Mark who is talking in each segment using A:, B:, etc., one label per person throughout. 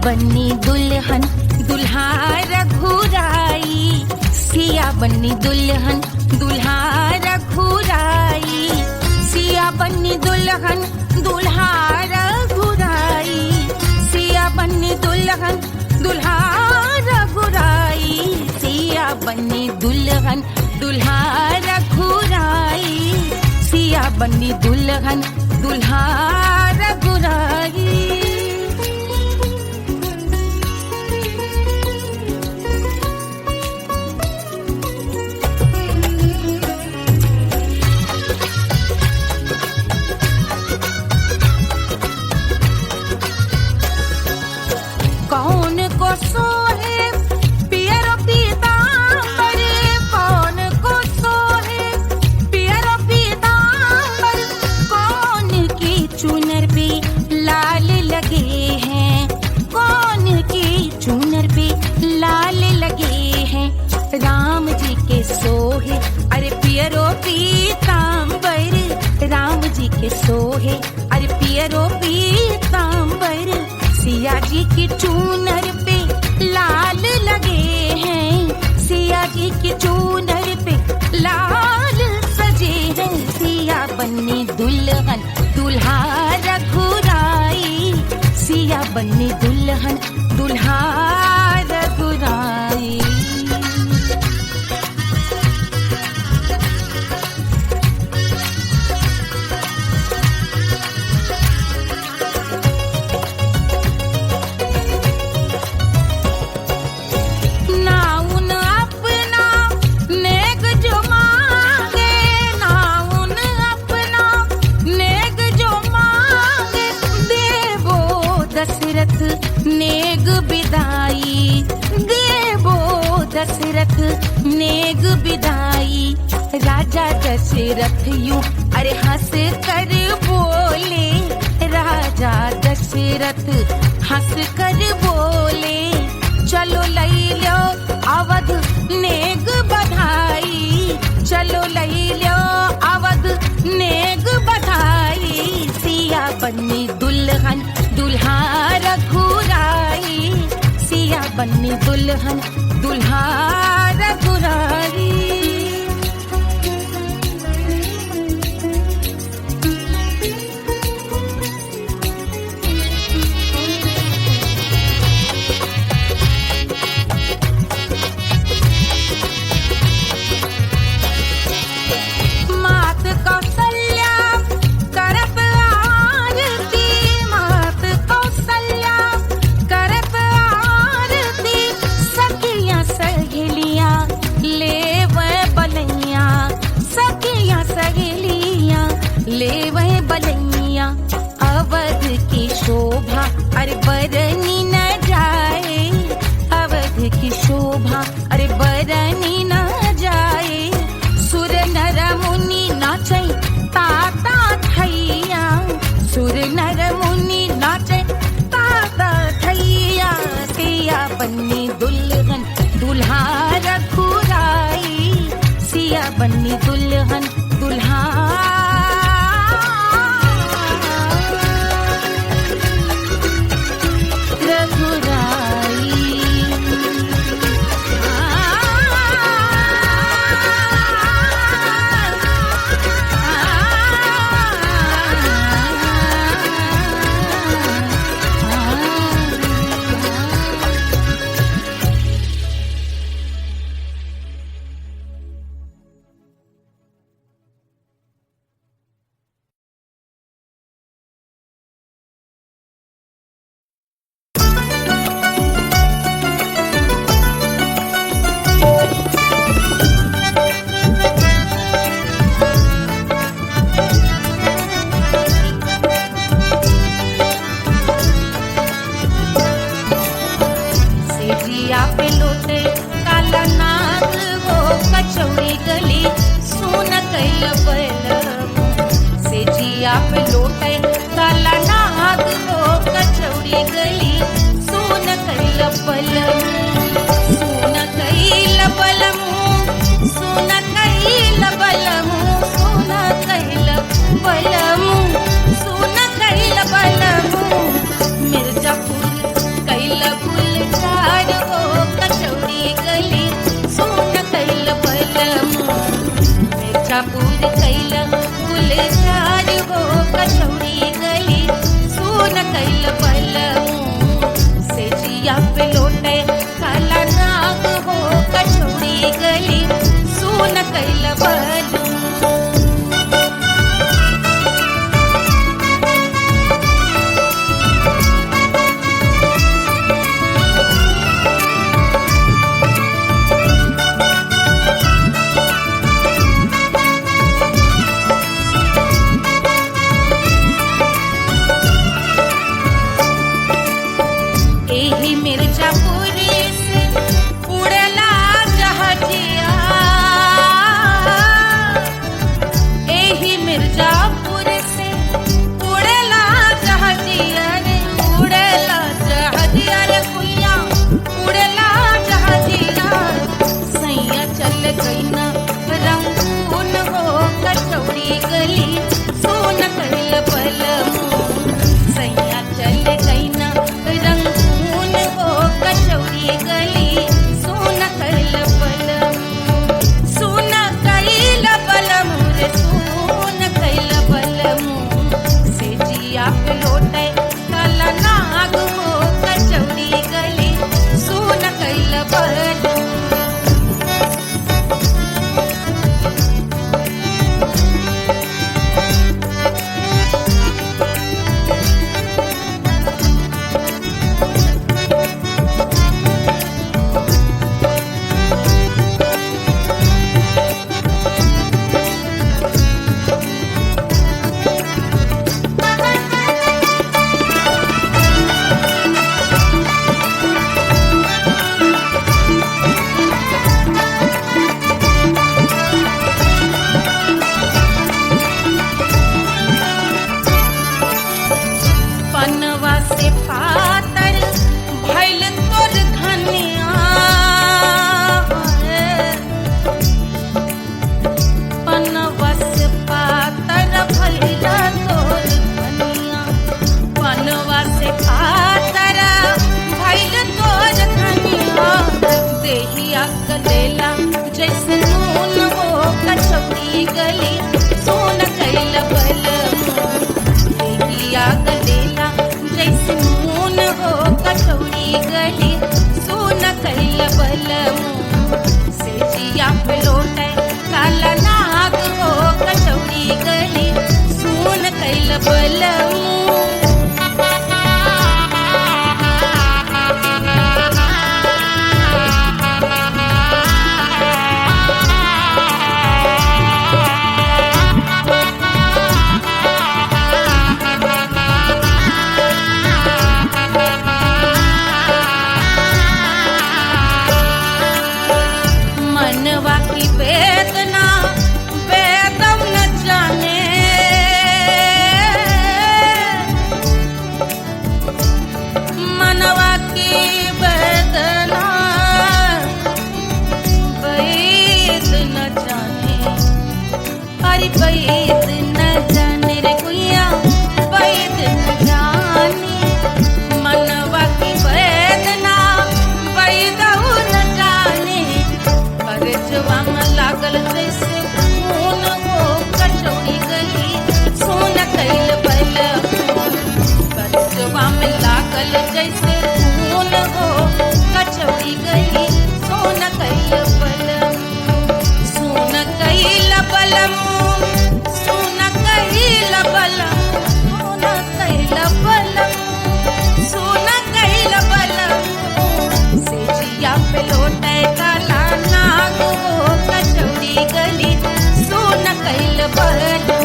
A: बन्नी दुल्हन दुल्हा रघुराई, सिया बन्नी दुल्हन दुल्हा रघुराई, सिया बन्नी दुल्हन दुल्हा रघुराई, सिया बन्नी दुल्हन दुल्हा रघुराई, सिया बन्नी दुल्हन दुल्हा रघुराई, सिया बन्नी दुल्हन दुल्हा रघुराई। कौन को सोहे पियरो पीतांबर, कौन को सोहे पियरो पीतांबर, कौन की चुनर पे लाल लगे हैं, कौन की चुनर पे लाल लगे हैं, राम जी के सोहे अरे पियरो पीतांबर, राम जी के सोहे अरे पियरो पीतांबर, सिया जी की चूनर पे लाल लगे हैं, सिया जी की चूनर पे लाल सजे हैं, सिया बन्नी दुल्हन दुल्हा रघुराई, सिया बन्नी दुल्हन दुल्हा रघुराई। नेग बिदाई देवो दशरथ नेग बिदाई, राजा दशरथ यूं अरे हंस कर बोले, राजा दशरथ हंस कर बोले, चलो लई लो अवध नेग बधाई, चलो लई लो अवध नेग बधाई, सिया बन्नी दुल्हन दुल्हा रघुराई, सिया बन्नी दुल्हन दुल्हा रघुराई। मात कौशल्या करत आरती, मात कौशल्या करत आरती, सखियां सहेलियां लेवे बलैया, सखियां सहेलियां लेवे बलैया, अवध की शोभा अरे बरनी न जाए, अवध की शोभा अरे बरनी न जाए, सुर नर मुनि नाचे ताता थैया, सुर नर मुनि नाचे ताता थैया, सिया बन्नी दुल्हन दुल्हा रघुराई, सिया बन्नी दुल्हन दुल्हा रघुराई। कैल गुलजार हो कचौड़ी गली सुन कैल बलमू से जिया पे लोटे काला नाग हो कचौड़ी गली सुन कैल बलमू। एही मिर्जापुर से उड़ला जहाजिया, एही मिर्जापुर से उड़ला जहाजिया रे उड़ला जहाजिया रे कुइया उड़ला जहाजिया सैया चल गई ना रंगून हो कचौड़ी गली सुन कैल बलमू सैया चल गई ना रंगून हो कचौड़ी गली सुन कैल बलमू सुन कैल बलमू रे सुन कैल बलमू से जिया पे लोटे काला नाग हो कचौड़ी गली सुन कैल बलमू। पनवा से पातर भइल तोर धनिया पनवा से पातर भइल तोर धनिया पनवा से पातर भइल तोर धनिया देहिया गलेला जैसे नून हो कचौड़ी गली सुन कैल बलमू देहिया गलेला जैसे नून हो कचौड़ी गली सुन कैल बलमू से जिया पे लोटे काला नाग हो कचौड़ी गली सुन कैल बलमू। मनवा की वेदना वेदम न जाने मनवा की वेदना वैद न जाने अरे वैद न जाने रे कुइया वैद न जाने मनवा की वेदना वैद न जाने जवा में लागल जैसे खून हो कचौड़ी गली सुन कैल बलमू जवा में लागल जैसे खून हो कचौड़ी गली सुन कैल बलमू सुन कैल बलमू सुन कैल बलमू सुन कैल बलमू सुन कैल बलमू से जिया पे लोटे काला नाग हो कचौड़ी गली सुन कैल बलमू।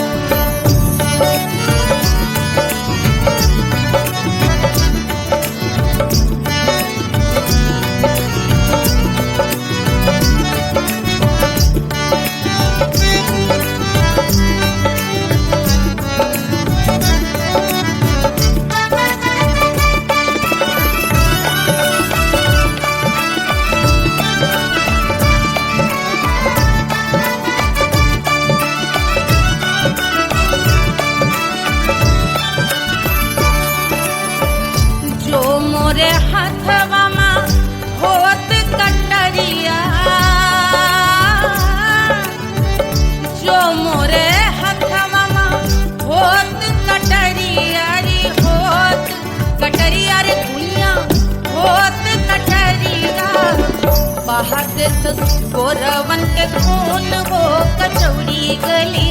A: बहाते तो गोरवन के खून हो कचौड़ी गली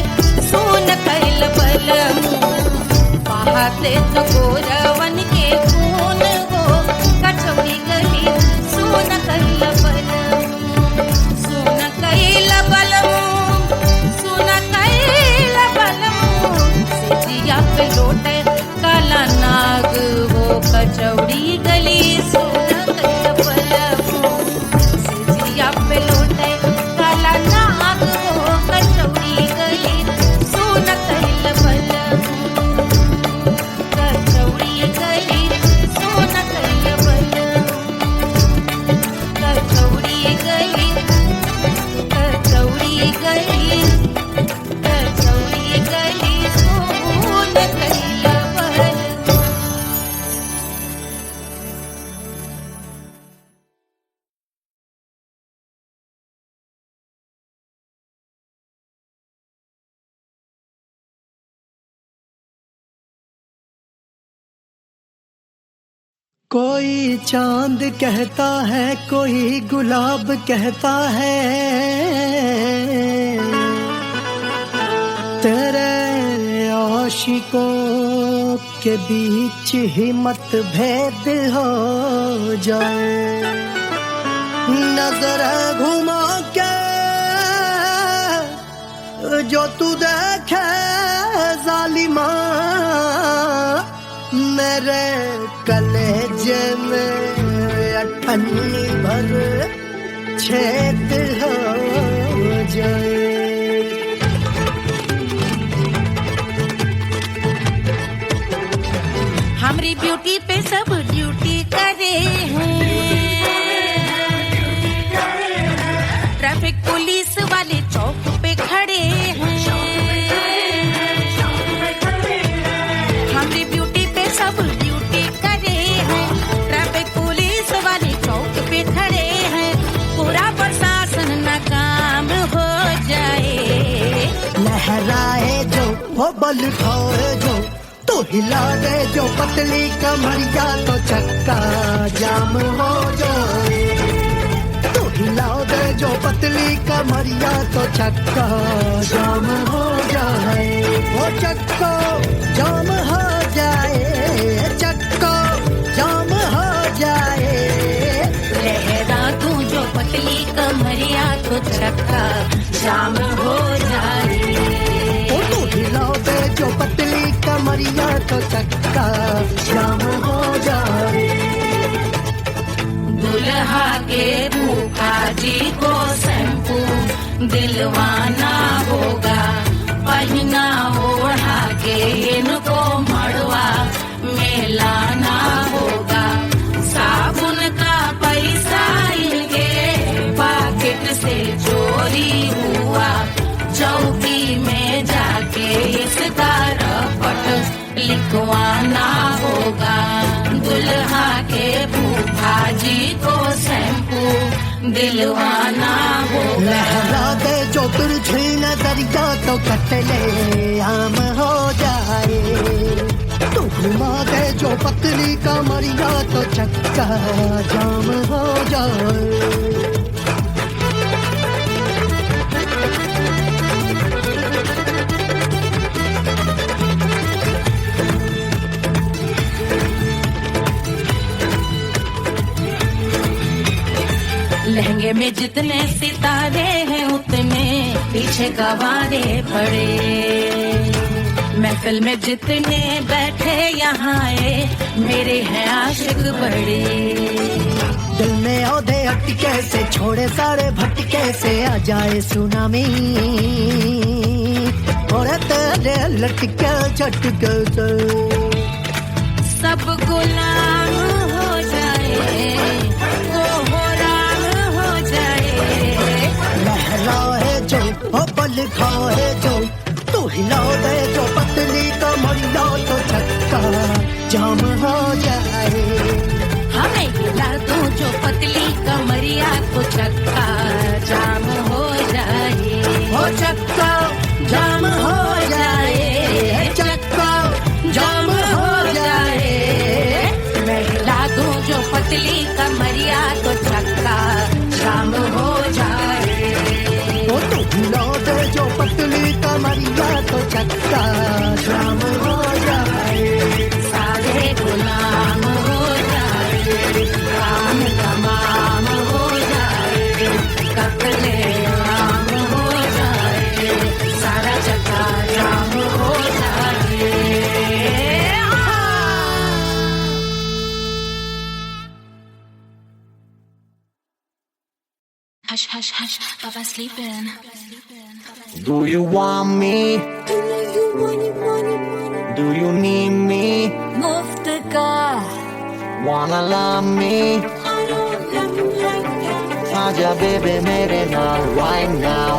A: सुन कैल बलमू बहाते तो गोरवन के खून हो कचौड़ी गली सुन कैल बलमू सुन कैल बलमू सुन कैल बलमू सिजिया पे लोटे काला नाग हो कचौड़ी गली सुन कैल बलमू सिजिया पे लोटे काला नाग हो कचौड़ी गली सुन कैल बलमू कचौड़ी गली सुन कैल बलमू कचौड़ी गली कचौड़ी गली कचौड़ी गली सुन कैल बलमू।
B: कोई चांद कहता है कोई गुलाब कहता है तेरे आशिकों के बीच ही मतभेद हो जाए नजर घुमा के जो तू देखे जालिमा मेरे कलेजे में अठन्नी भर छेद हो जाए।
A: हमारी ब्यूटी पे सब ड्यूटी करे हैं ट्रैफिक पुलिस वाले चौक पे खड़े हैं हमारी ब्यूटी पे सब ड्यूटी करे हैं ट्रैफिक पुलिस वाले चौक पे खड़े हैं पूरा प्रशासन नाकाम हो जाए
B: लहराए जो वो बल खाए जो तो हिला दे जो पतली कमरिया तो चक्का जाम हो जाए तो हिला दे जो पतली कमरिया तो चक्का जाम हो जाए वो चक्का जाम हो जाए चक्का जाम हो जाए
A: लहरा तू जो पतली कमरिया तो चक्का जाम हो जाए
B: वो तो हिला दे जो पतली कमरिया तो चक्का जाम हो जाए।
A: दुल्हा के फूफा जी को शैम्पू दिलवाना होगा पहना ओढ़ा के इनको मड़वा में लाना होगा साबुन का पैसा इनके पॉकेट से चोरी हुआ चौकी में जाके इसका रपट लिखवाना होगा दुल्हा के फूफा जी को शैम्पू दिलवाना होगा
B: लहरा दे जो तुरझी नजरिया तो कटले आम हो जाए तू घुमा दे जो पतली कमरिया तो चक्का जाम हो जाए।
A: लहंगे में जितने सितारे हैं उतने पीछे गवारे पड़े महफिल में जितने बैठे यहाँ आए मेरे हैं आशिक बड़े
B: दिल में औधे अटके से छोड़े सारे भटके से आ जाए सुनामी और तेरे लटके झटके से
A: सब गुलाम हो जाए वो राम हो जाए
B: लहराए जो ओ बल खाए जो तू हिला दे जो पतली कमरिया तो चक्का जाम हो जाए
A: हमें हिला दूं जो पतली कमरिया को चक्का जाम हो जाए
B: ओ चक्का जाम हो जाए चक्का जाम हो जाए
A: मैं हिला दूं जो पतली कमरिया को चक्का जाम हो
B: चक्का जाम हो जाए,
A: सारे गुलाम हो जाए, काम तमाम हो जाए, कत्ले आम हो जाए, सारा चक्का जाम हो जाए। Hush, hush, hush, Papa's sleeping.
C: Do you want me? Do you need me?
A: मुफ्त का
C: Wanna love me? आजा baby मेरे नाल right now,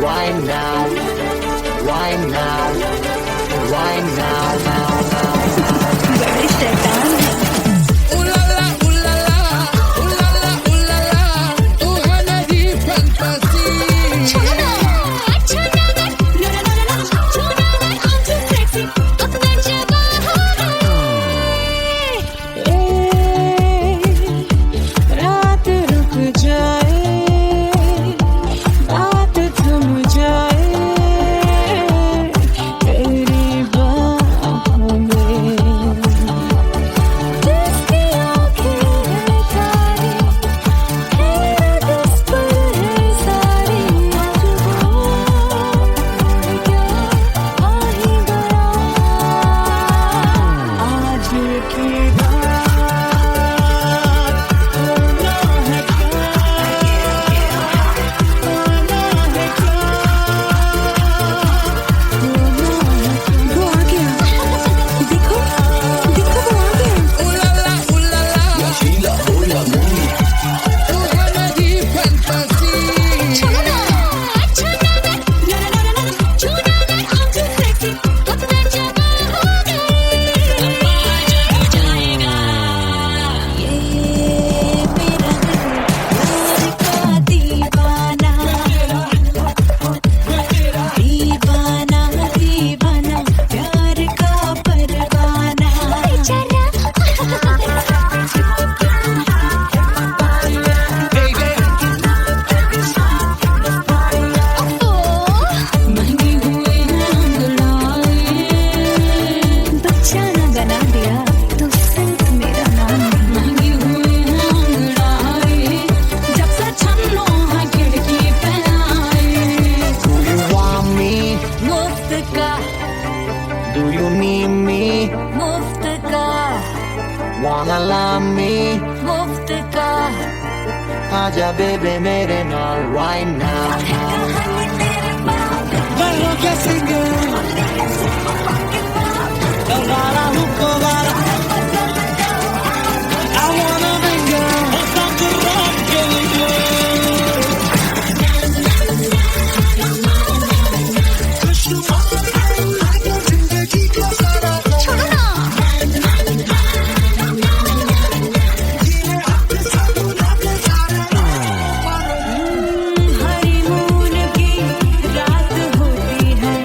C: right now, right now, right now, now, now.
A: बड़े शैतान हैं।
C: Wanna love me?
A: मुफ्त का
C: आजा baby मेरे नाल right now.
B: Barro que singer, Elvira Hukovara. I wanna linger, stop the rock, Kelly
A: honeymoon की रात होती है,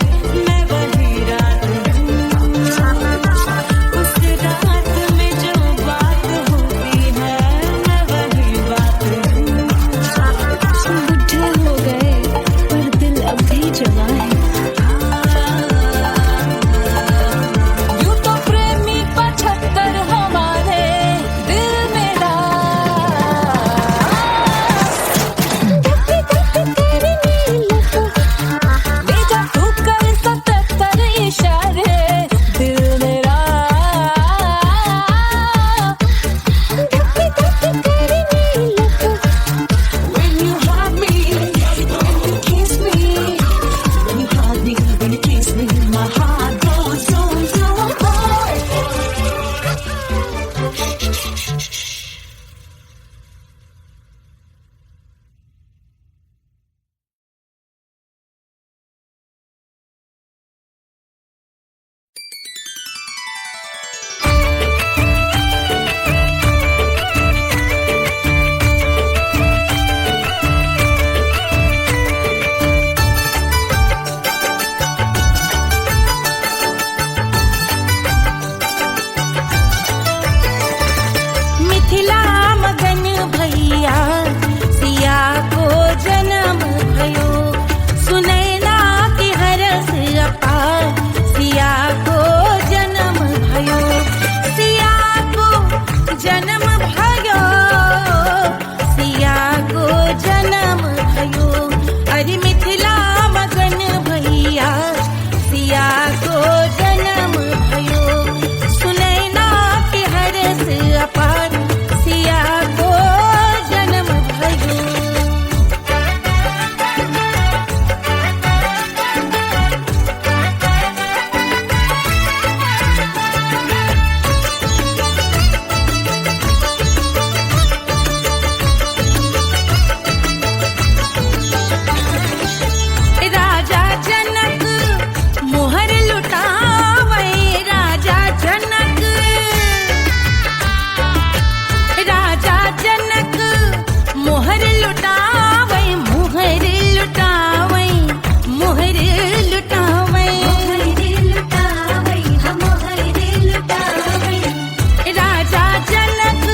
A: लुटावे राजा जनक, राजा जनक मोहर लुटावे, मोहर लुटावे, मोहर लुटावे, राजा जनक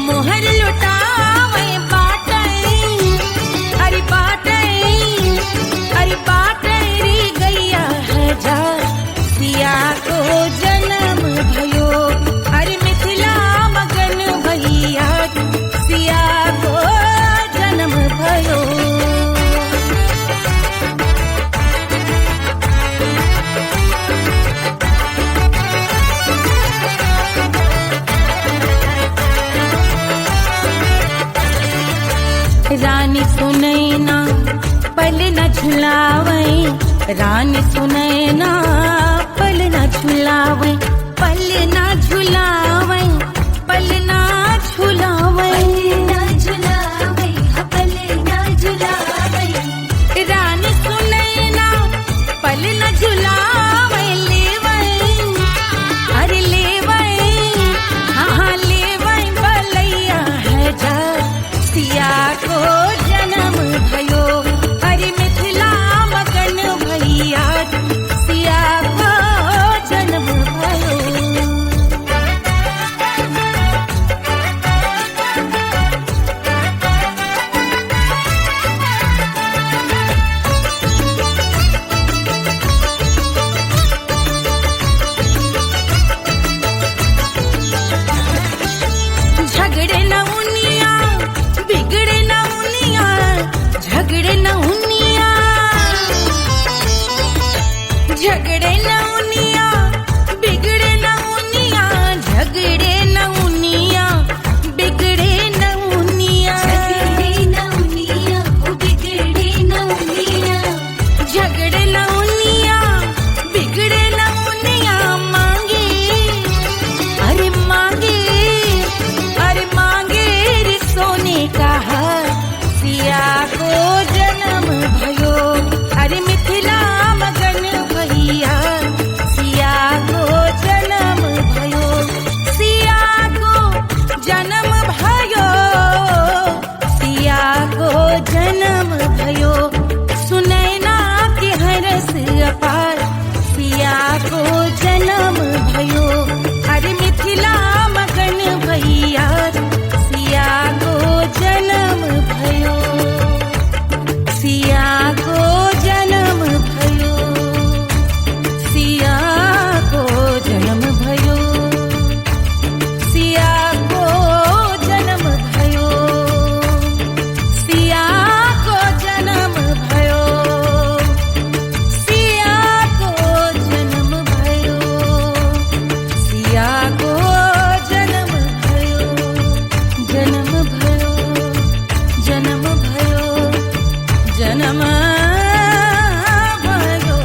A: मोहर लुटावे, बाटे अरे बाटे अरे बाटे रे गैया हजार सिया को जन्म भयो, अरे मिथिला मगन भैया सिया को जन्म भयो। रानी सुनैना पल न झुलावे, रानी सुनैना पल न झुलावे, पल न झुलावे, पल न झुलावे, पल न झुलावे, रानी सुनैना पल न झुलावे, लेवे अरे लेवे हाँ लेवे बलैया है जा सिया को जन्म भयो, अरे मिथिला मगन भैया सिया को जन्म भयो। झगड़े न उनिया बिगड़े न उनिया, झगड़े न उनिया, झगड़े न उनिया बिगड़े न उनिया, झगड़े न उनिया बिगड़े न उनिया, झगड़े न उनिया बिगड़े न उनिया, झगड़े न उनिया बिगड़े न उनिया, मांगे अरे मांगे अरे मांगे रे सोने का हार सिया को जन्म भयो, अरे मिथिला मगन भैया सिया को जन्म भयो, सिया को जन्म भयो, सिया को जन्म भयो, सुनैना के हरस अपार सिया को जन्म भयो, अरे मिथिला मगन भैया सिया को जन्म भयो, सिया को जन्म भयो, सिया को जन्म भयो, सिया को जन्म भयो, सिया को जन्म भयो, सिया को जन्म भयो, सिया को जन्म भयो, जन्म भयो, जन्म भयो, जन्म भयो।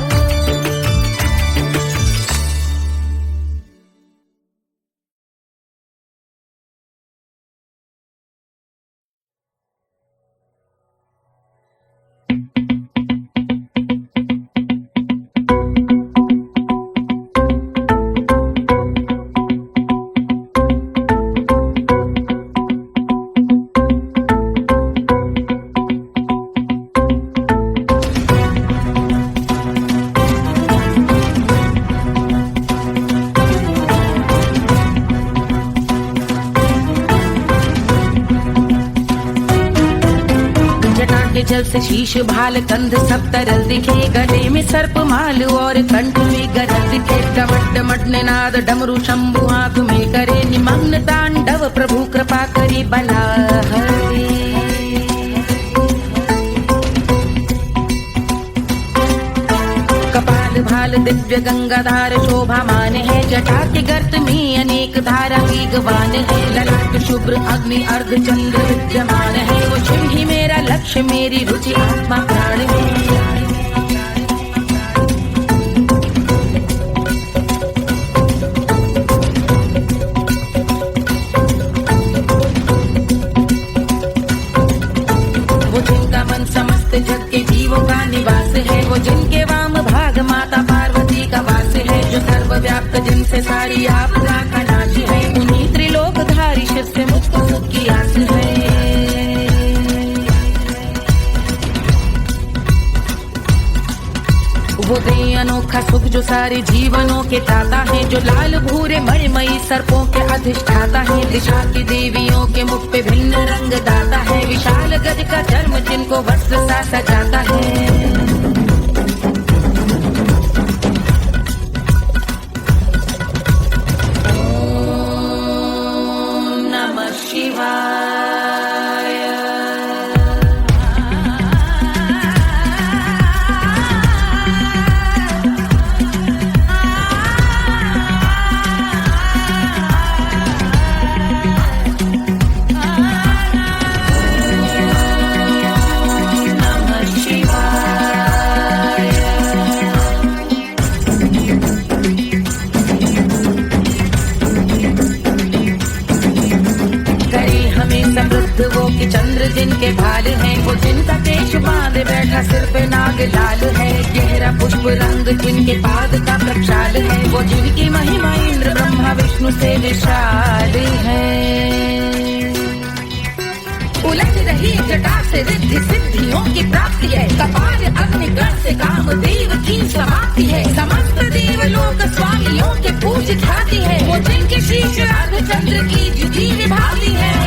A: के जल से शीश भाल कंध सब तरल दिखे, गले में सर्प माल और कंठ में गरल दिखे, डमट डमट निनाद डमरू शंभु आंख में करे निमग्न तांडव, प्रभु कृपा करी बला हरे। कपाल भाल दिव्य गंगाधार शोभामान है, जटा के गर्त में अनेक धारा वेगवान है, ललाट शुभ्र अग्नि अर्ध चंद्र विद्यमान है, वो शिव ही मेरा लक्ष्य मेरी रुचि आत्मा प्राण है। वो जिनका मन समस्त जग के जीवों का निवास है, वो जिनके वाम भाग माता पार्वती का जिनसे सारी आपदा का नाश है, उन्हीं त्रिलोकधारी शिव से मुझको सुख की आस है। वो दे अनोखा सुख जो सारे जीवनों के दाता है, जो लाल भूरे मणिमयी सर्पों के अधिष्ठाता है, दिशा की देवियों के मुख पे भिन्न रंग दाता है, विशाल गज का चर्म जिनको वस्त्र सा सजाता है। वो कि चंद्र जिनके भाल हैं, वो जिनका केश बांधे बैठा सिर पे नाग लाल है, गहरा पुष्प रंग जिनके पाद का प्रक्षाल है, वो जिनकी महिमा इंद्र ब्रह्मा विष्णु से विशाल है। उलट रही जटा से रिद्धि सिद्धियों की प्राप्ति है, कपाल अग्निगण से कामदेव की समाप्ति है, समस्त देवलोक स्वामियों के पूज ख्याति है, वो जिनके शीश अर्धचंद्र की जुदी निभाती है।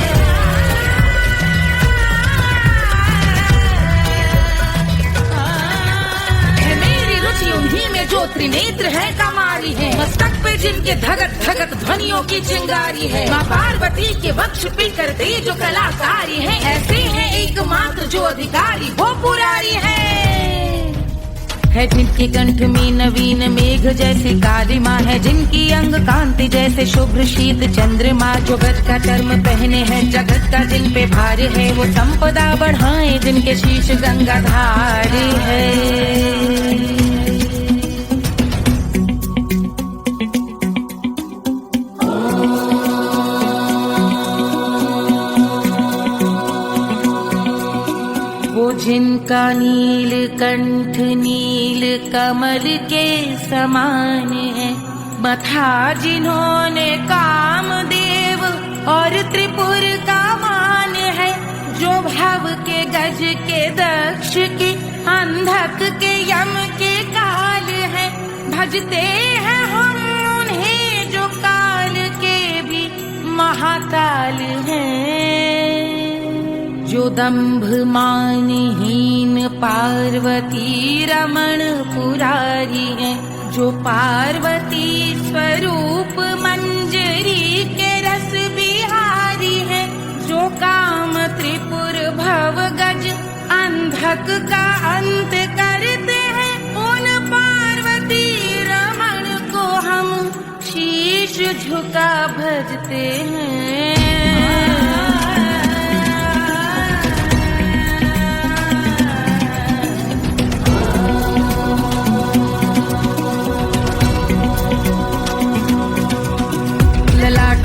A: उन्हीं में जो त्रिनेत्र है कमारी है, मस्तक पे जिनके धगत धगत ध्वनियों की चिंगारी है, माँ पार्वती के वक्ष पे करते जो कलाकारी है, ऐसे हैं एकमात्र जो अधिकारी वो पुरारी है जिनके कंठ में नवीन मेघ जैसे कालिमा है, जिनकी अंग कांति जैसे शुभ्र शीत चंद्रमा, जो गज का चर्म पहने हैं जगत का जिन पे भार है, वो संपदा बढ़ाए जिनके शीश गंगाधार है। जिनका नील कंठ नील कमल के समान है, मथा जिन्होंने कामदेव और त्रिपुर का मान है, जो भव के गज के दक्ष के अंधक के यम के काल है, भजते हैं हम उन्हें जो काल के भी महाकाल हैं, जो दंभ मानहीन पार्वती रमण पुरारी है, जो पार्वती स्वरूप मंजरी के रस बिहारी है, जो काम त्रिपुर भव गज अंधक का अंत करते हैं, उन पार्वती रमण को हम शीश झुका भजते हैं।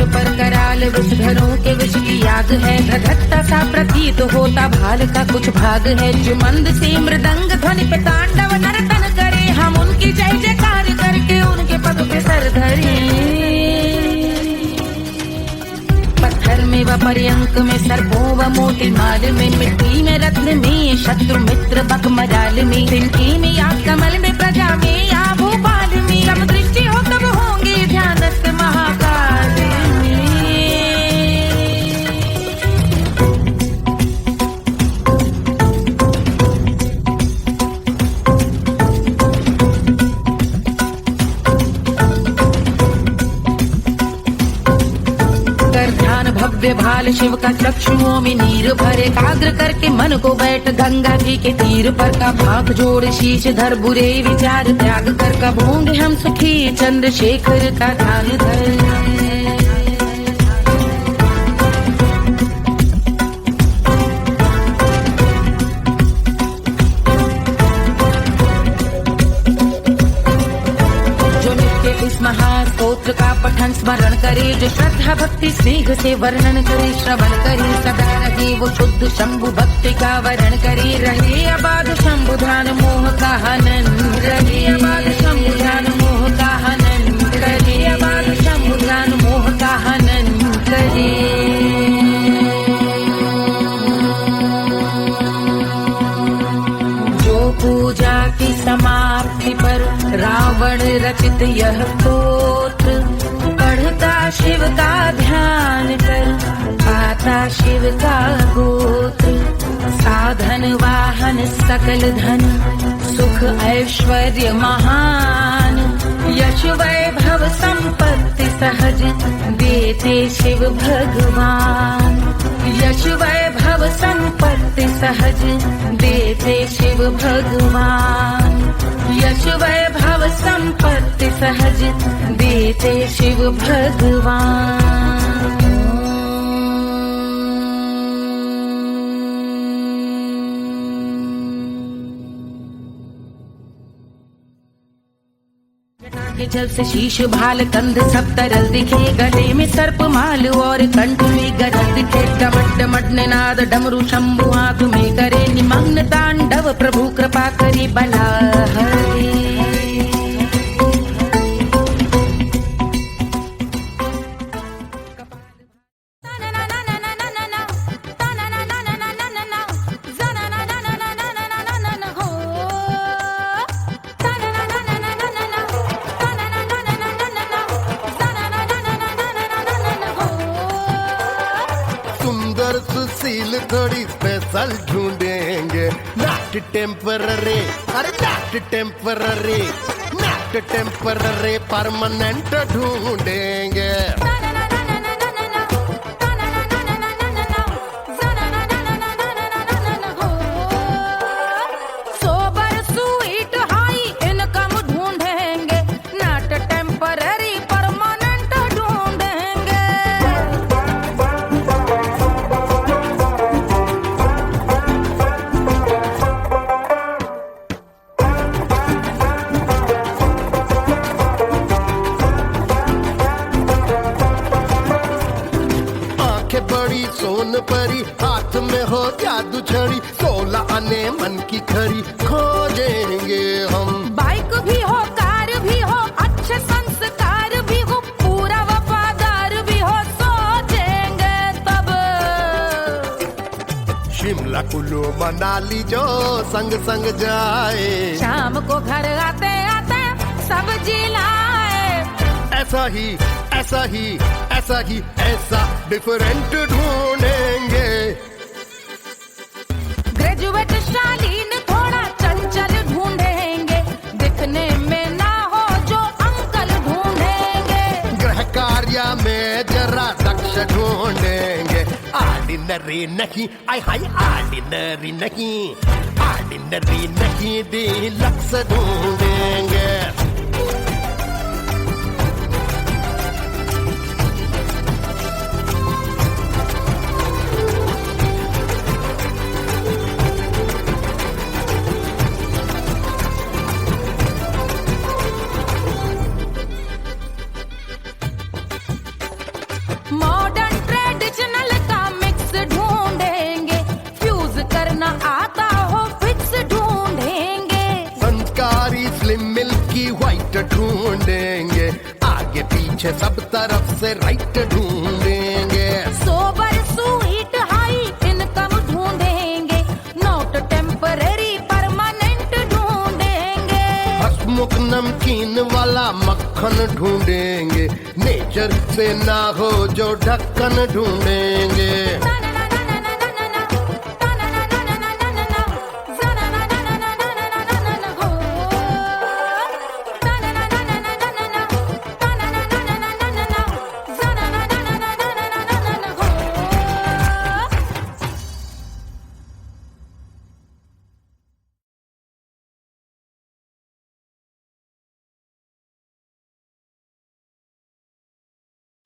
A: पर कराल विषधरों के विष की याद है, धधकता सा प्रतीत होता भाल का कुछ भाग है, जो मंद से मृदंग ध्वनि पे तांडव नर्तन करे, हम उनकी जय जयकार करके उनके पद पे सर धरे। पत्थर में व पर्यंक में सर्पों व मोती माल में, मिट्टी में रत्न में शत्रु मित्र बक मजाल में, तिनके में या कमल में प्रजा में या भोपाल में, सब दृष्टि हो तब होंगे ध्यानस्थ महाकाल। भव्य भाल शिव का चक्षुओं में नीर भरे, एकाग्र करके मन को बैठ गंगा जी के तीर पर, का भाग जोड़ शीश धर बुरे विचार त्याग कर, कब होंगे हम सुखी चंद्रशेखर का ध्यान धर। महास्तोत्र का पठन स्मरण करे, जो श्रद्धा भक्ति स्नेह से वर्णन करे, श्रवण करे सदा रहे वो शुद्ध शंभु भक्ति का वरण करे, रहे अबाध शंभु ध्यान मोह का हनन, रहे अबाध शंभु ध्यान मोह का हनन, रहे रावण रचित यह स्तोत्र पढ़ता शिव का ध्यान कर, पाता शिव का गोत्र। साधन वाहन सकल धन, सुख ऐश्वर्य महान, यश वैभव संपत्ति सहज देते शिव भगवान। यश वैभव संपत्ति सहज देते शिव भगवान। यश वैभव संपत्ति सहज देते शिव भगवान। के जल से शीश भाल कंध सब तरल दिखे, गले में सर्प माल और कंठ में गरल दिखे। डमट डमट निनाद डमरू शंभु आंख में करे निमग्न तांडव, प्रभु कृपा करे बला हरे।
D: सुशील थोड़ी स्पेशल ढूंढेंगे, नॉट टेम्पररी, अरे not temporary, not temporary, permanent ढूंढेंगे।
A: सोबर स्वीट हाई इनकम ढूंढेंगे, नॉट टेम्पररी परमानेंट ढूंढेंगे।
D: बड़ी सोन परी, हाथ में हो जादू छड़ी, 16 आने मन की खरी खोजेंगे हम।
A: बाइक भी हो, कार भी हो, अच्छे संस्कार भी हो, पूरा वफादार भी हो, सोचेंगे तब।
D: शिमला कुल्लू मनाली जो संग संग जाए,
A: शाम को घर आते आते सब्जी लाए।
D: ऐसा ही ऐसा ही ऐसा ही ऐसा डिफरेंट ढूंढेंगे।
A: ग्रेजुएट शालीन थोड़ा चंचल ढूंढेंगे, दिखने में ना हो जो अंकल ढूंढेंगे।
D: गृह कार्य में जरा दक्ष ढूंढेंगे, ऑर्डिनरी नहीं, आई हाई ऑर्डिनरी नहीं, ऑर्डिनरी नहीं, डीलक्स ढूंढेंगे।
A: मॉडर्न ट्रेडिशनल का मिक्स ढूंढेंगे, फ्यूज करना आता हो फिक्स ढूंढेंगे।
D: संस्कारी स्लिम मिल्की व्हाइट ढूंढेंगे, आगे पीछे सब तरफ से राइट ढूंढेंगे।
A: सोबर स्वीट हाई इनकम ढूंढेंगे, नॉट टेम्पररी परमानेंट ढूंढेंगे।
D: हसमुख नमकीन वाला मक्खन ढूंढेंगे, नेचर से ना हो जो ढक्कन ढूंढेंगे।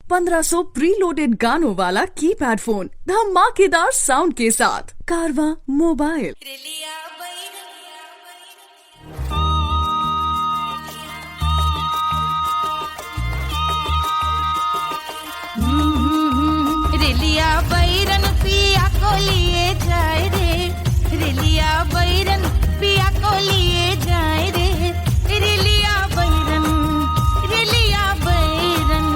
E: ₹1500 प्रीलोडेड गानों वाला कीपैड फोन धमाकेदार साउंड के साथ कारवा मोबाइल।
A: रेलिया बैरन पिया को लिए जाए रे, रेलिया बैरन पिया को लिए जाए रे। रेलिया बैरन, रेलिया बैरन,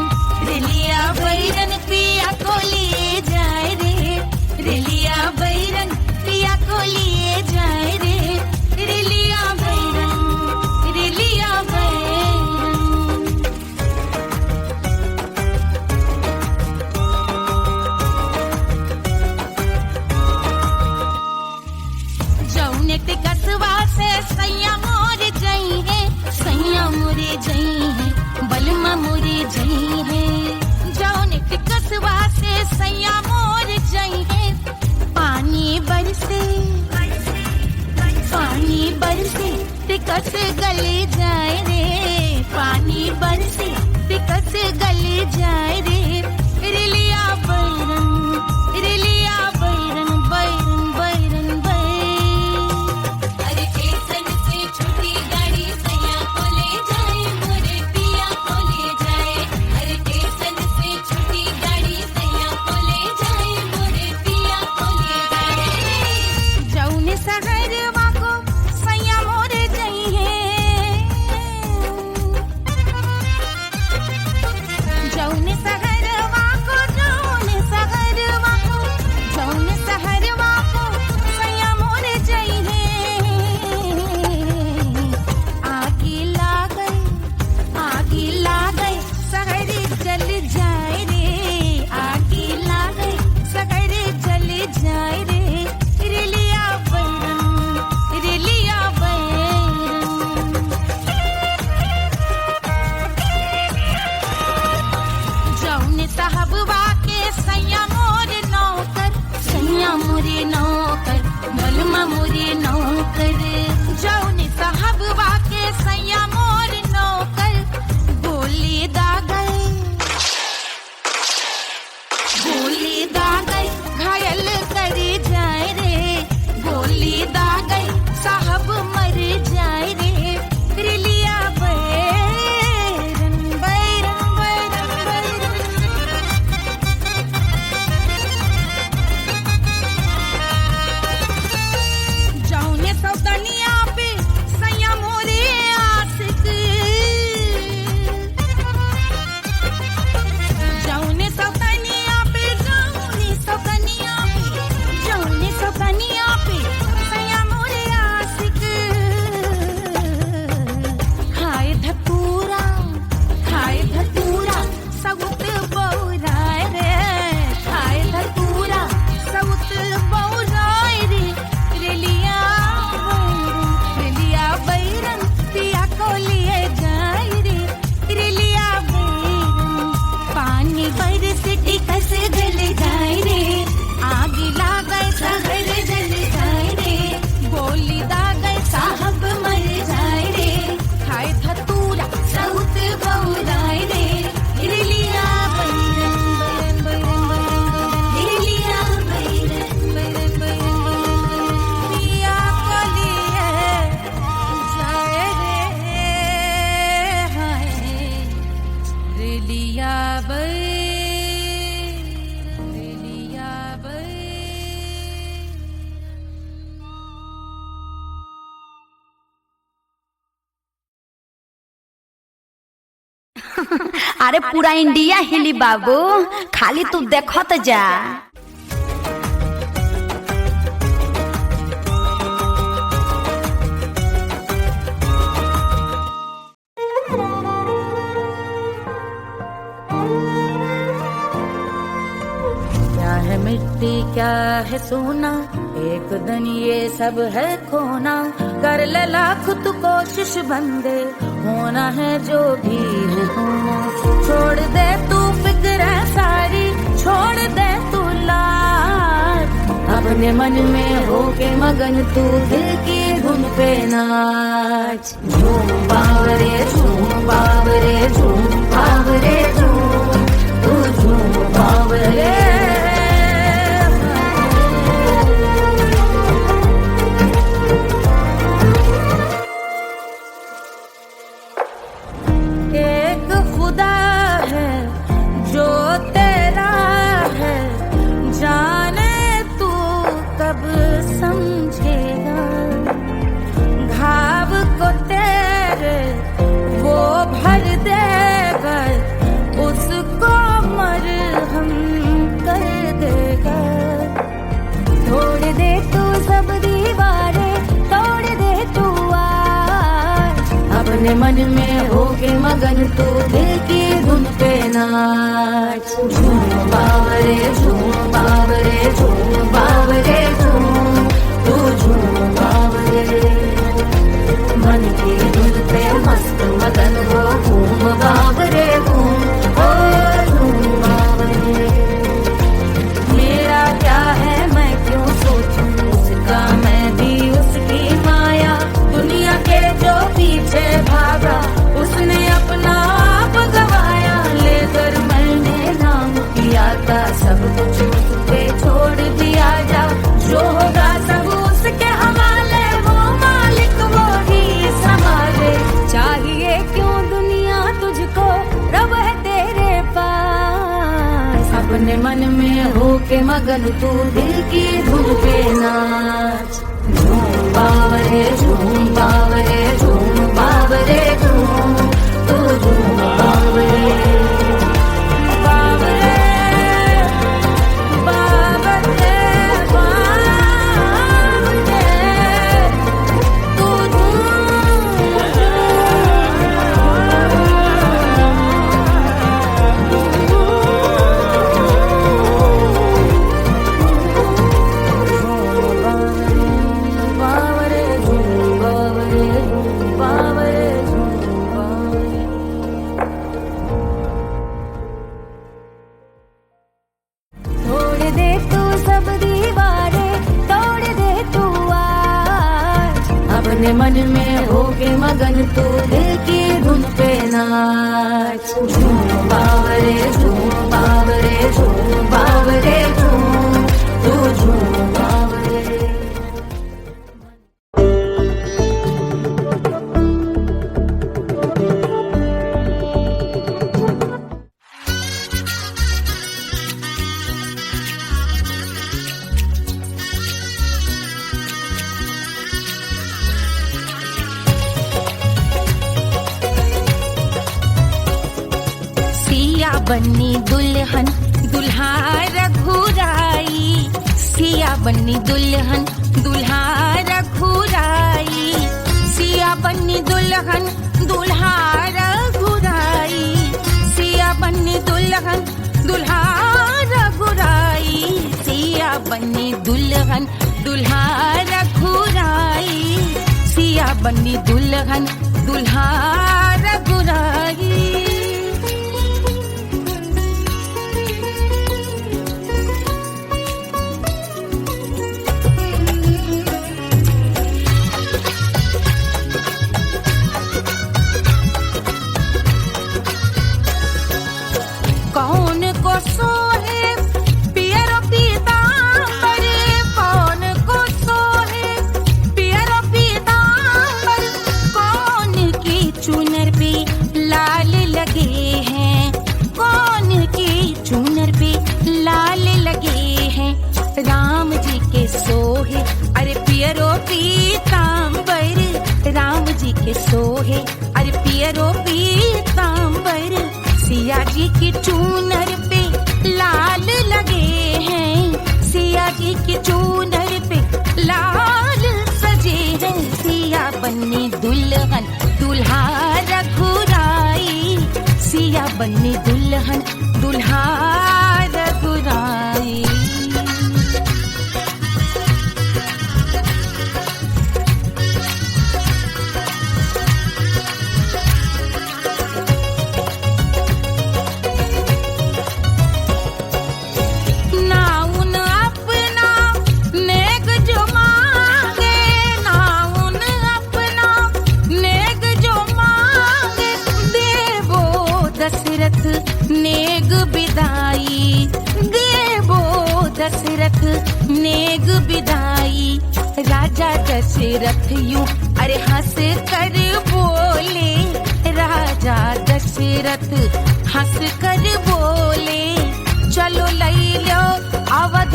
A: रेलिया बैरन पिया को लिए जाए रे, रेलिया बैरन पिया को लिए जाए रे। रेलिया बैरन, रेलिया बैरन।
F: बरसे पानी बरसे टिकट गले जाए रे, पानी बरसे टिकट गले जाए रे, रिलिया बैरन बैरन बैरन बैरन। अरे स्टेशन से छुट्टी गाड़ी सैया को ले जाए, मोरे पिया को ले जाए। अरे स्टेशन से छुट्टी गाड़ी सैया को ले जाए, मोरे पिया को ले जाए। जौने सहरवा को सैया मोरे जइहे, जौने सहरवा को सैया मोरे जइहे। आगी लागई सहरी जल जाए रे, आगी लागई सहरी जल जाए रे, रिलिया बैरन जौने साहबवा के सैया मोरे नौकर मलमा मोरे नौकर। जौने साहबवा के सैया मोरे नौकर, गोली दागई घायल करे जाए रे, गोली दागई साहब मर जाए रे, रिलिया बैरन बैरन बैरन बैरन। जौने सौतनिया पे सैया मोरे आशिक, जौने सौतनिया पे सैया मोरे आशिक। खाए धतूरा सउत बौराए रे, खाए धतूरा सउत बौराए रे, रिलिया बैरन पिया को लिए जाए रे, रिलिया बैरन। पानी बरसे टिकस गले जाए रे, आगी लागई सहर जल जाए रे, गोली दागई साहब मर जाए रे, खाए धतूरा सउत बौराए रे, रिलिया बैरन बैरन बैरन रिलिया बैरन बैरन बैरन पिया को लिए जाए रे, हाय रिलिया
G: अरे पूरा इंडिया हिली बाबू, खाली तू देखत जा।
A: क्या है मिट्टी क्या है सोना, एक दिन ये सब है खोना। कर ले लाख तू कोशिश बंदे, होना है जो भी है होना। छोड़ दे तू फिक्र सारी, छोड़ दे तू लाज, अपने मन में होके मगन तू दिल की धुन पे नाच। झूम बावरे झूम बावरे झूम बावरे झूम, तू झूम बावरे। एक खुदा है जो तेरा है, जाने तू कब समझेगा। घाव को तेरे वो भर देगा, उसको मरहम कर देगा। तोड़ दे तू सब दीवारें, तोड़ दे तू आज, अपने मन में होके मगन तू दिल की धुन पे नाच। झूम बावरे झूम बावरे झूम बावरे झूम, तू झूम बावरे। मन की धुन पे मस्त मगन हो, घूम बावरे घूम, ओ झूम बावरे। मेरा क्या है मैं क्यों सोचूं, मन में हो के मगन तू दिल की धुन पे नाच। झूम बावरे झूम बावरे झूम बावरे झूम तू झूम बावरे बावरे बावरे बावरे तू तोड़ दे तू सब दीवारें, तोड़ दे तू आज। अपने मन में हो के मगन तू दिल की धुन पे नाच। झूम बावरे झूम बावरे झूम बावरे झूम तू झूम बावरे। सिया बन्नी दुल्हन दुल्हा रघुराई, सिया बन्नी दुल्हन दुल्हा रघुराई, सिया बन्नी दुल्हन दुल्हा रघुराई, सिया बन्नी दुल्हन दुल्हा रघुराई, सिया बन्नी दुल्हन दुल्हा रघुराई, सिया बन्नी दुल्हन दुल्हा रघुराई। कौन को सोहे पियरो पीतांबर, कौन को सोहे पियरो पीतांबर, कौन की चुनर पे लाल लगे हैं, कौन की चुनर पे लाल लगे हैं। राम जी के सोहे अरे पियरो पीतांबर, राम जी के सोहे अरे पियरो पीतांबर, सिया जी की चूनर पे लाल लगे हैं, सिया जी की चूनर पे लाल सजे हैं। सिया बन्नी दुल्हन दुल्हा रघुराई, सिया बन्नी दुल्हन दुल्हा रघुराई। नेग बिदाई देवो दशरथ नेग बिदाई, राजा दशरथ यूं अरे हंस कर बोले, राजा दशरथ हंस कर बोले, चलो लई लो अवध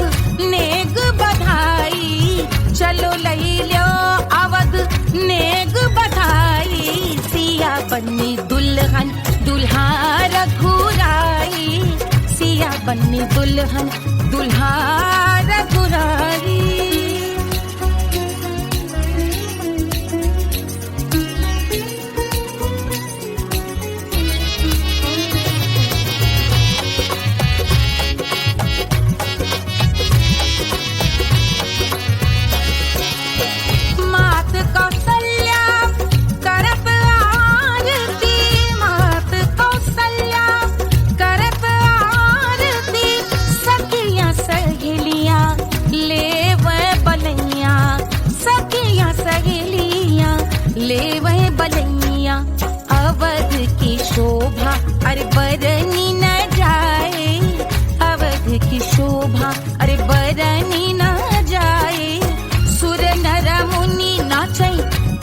A: नेग बधाई, चलो लई लो अवध नेग बधाई। सिया बन्नी दुल्हन दुल्हा रघुराई, सिया बन्नी दुल्हन दुल्हा रघुराई। मात कौशल्या करत आरती, मात कौशल्या करत आरती, सखियां सहेलियां लेवे बलैया, सखियां सहेलियां लेवे बलैया। अवध की शोभा अरे बरनी न जाए, अवध की शोभा अरे बरनी न जाए। सुर नर मुनि नाचे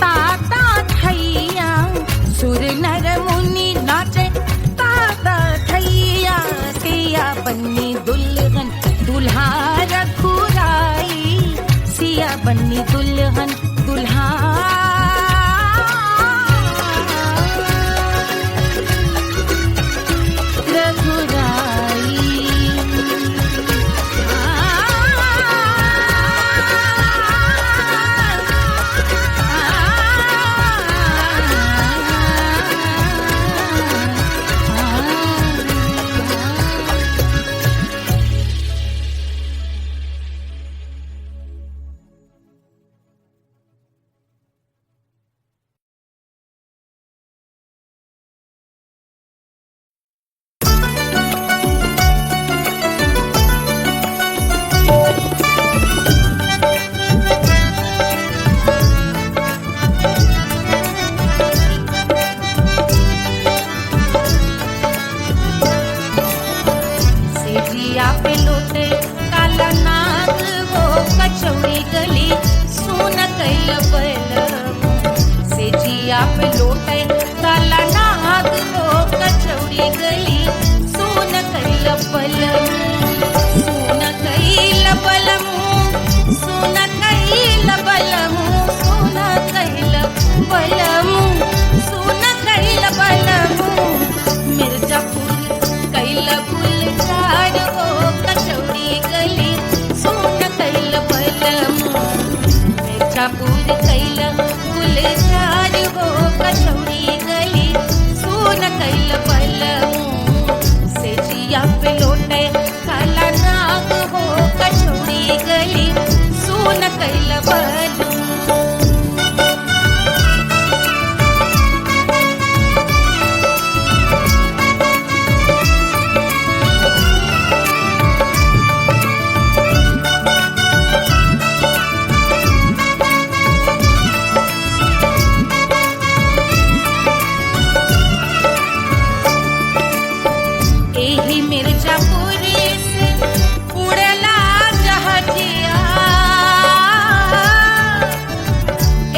A: ताता थैया, सुर नर मुनि नाचे ताता थैया। सिया बन्नी दुल्हन
F: कचौड़ी गली सुन कैल बलम से जिया पे लोटे काला नाग हो कचौड़ी गली सुन कैल बलम सुन कैल बलम सुन कैल बलम सुन कैल बलम सुन कैल बलम मिर्जापुर कैल गुलजार हो कचौड़ी गली सुन कैल बलम मिर्जापुर कैल गुलजार हो कचौड़ी गली सुन कैल बलम से जिया पे लोटे काला नाग हो कचौड़ी गली सुन कैल बलम एही मिर्जापुर से उड़ला जहाजिया